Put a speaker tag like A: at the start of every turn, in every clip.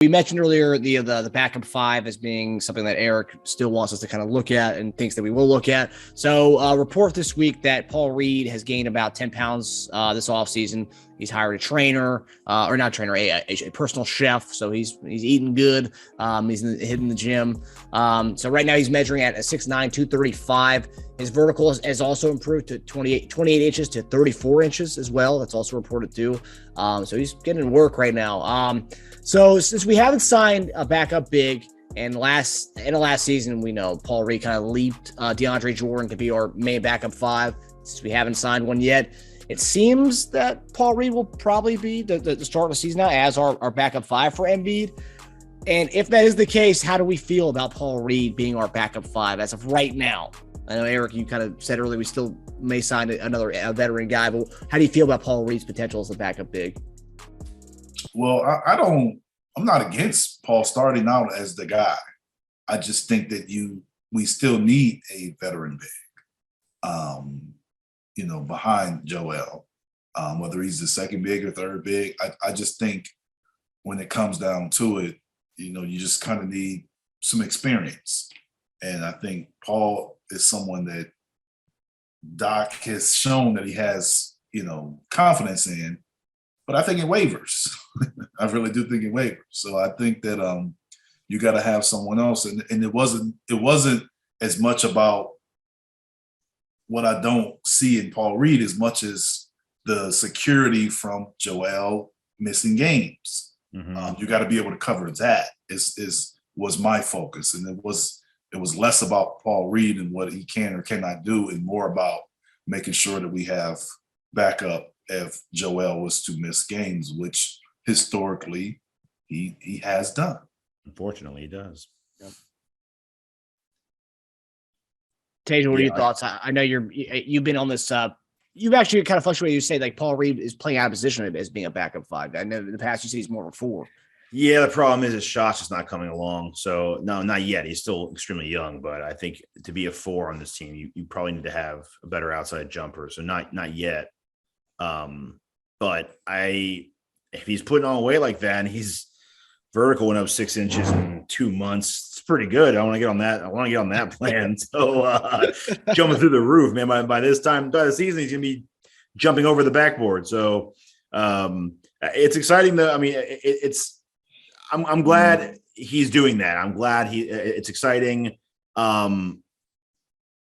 A: We mentioned earlier the backup five as being something that Eric still wants us to kind of look at and thinks that we will look at. So report this week that Paul Reed has gained about 10 pounds this offseason. He's hired a trainer, or not trainer, a personal chef. So he's eating good. He's hitting the gym. So right now he's measuring at a 6'9", 235. His vertical has also improved to 28 inches to 34 inches as well. That's also reported too. So he's getting work right now. So since we haven't signed a backup big, and in the last season, we know Paul Reed kind of leaped DeAndre Jordan to be our main backup five. Since we haven't signed one yet, it seems that Paul Reed will probably be the start of the season now as our backup five for Embiid. And if that is the case, how do we feel about Paul Reed being our backup five as of right now? I know, Eric, you kind of said earlier we still may sign a veteran guy, but how do you feel about Paul Reed's potential as a backup big?
B: Well, I'm not against Paul starting out as the guy. I just think that we still need a veteran big, behind Joel, whether he's the second big or third big. I just think when it comes down to it, you just kind of need some experience. And I think Paul is someone that Doc has shown that he has, confidence in. But I think it wavers. I really do think it wavers. So I think that you got to have someone else, and it wasn't as much about what I don't see in Paul Reed as much as the security from Joel missing games. Mm-hmm. You got to be able to cover that. Was my focus, and it was less about Paul Reed and what he can or cannot do, and more about making sure that we have backup if Joel was to miss games, which historically he has done.
C: Unfortunately, he does.
A: Yep. Teja, what are your thoughts? I know you've been on this. You've actually kind of fluctuated. You say like Paul Reed is playing out of position as being a backup five. I know in the past you said he's more of a four.
C: Yeah, the problem is his shot's just not coming along. So no, not yet. He's still extremely young, but I think to be a four on this team, you probably need to have a better outside jumper. So not yet. But if he's putting on weight like that and he's vertical went up 6 inches in 2 months, it's pretty good. I want to get on that plan. So jumping through the roof, man, by this time, by the season, he's going to be jumping over the backboard. So it's exciting though. I mean, I'm glad he's doing that. I'm glad it's exciting. Again,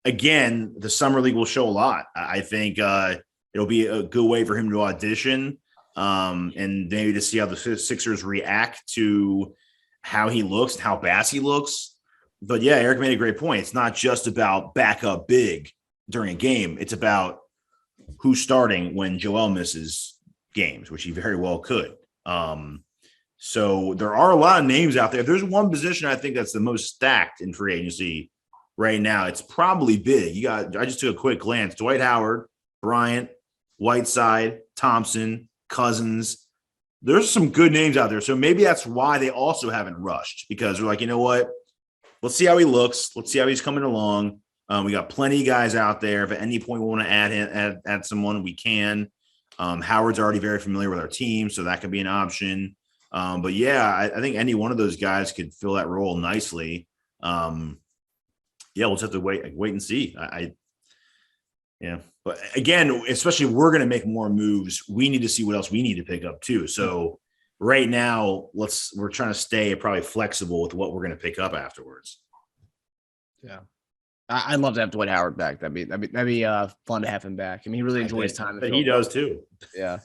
C: the summer league will show a lot. I think, it'll be a good way for him to audition and maybe to see how the Sixers react to how he looks and how Bassey looks. But yeah, Eric made a great point. It's not just about backup big during a game. It's about who's starting when Joel misses games, which he very well could. So there are a lot of names out there. If there's one position I think that's the most stacked in free agency right now, it's probably big. I just took a quick glance. Dwight Howard, Bryant, Whiteside, Thompson, Cousins. There's some good names out there. So maybe that's why they also haven't rushed, because they're like, you know what? Let's see how he looks. Let's see how he's coming along. We got plenty of guys out there. If at any point we want to add someone, we can. Howard's already very familiar with our team, so that could be an option. But yeah, I think any one of those guys could fill that role nicely. Yeah, we'll just have to wait and see. Yeah. But again, especially if we're going to make more moves, we need to see what else we need to pick up too. So right now, we're trying to stay probably flexible with what we're going to pick up afterwards.
A: Yeah. I'd love to have Dwight Howard back. That'd be fun to have him back. I mean, he really enjoys time.
C: But he does too.
A: Yeah.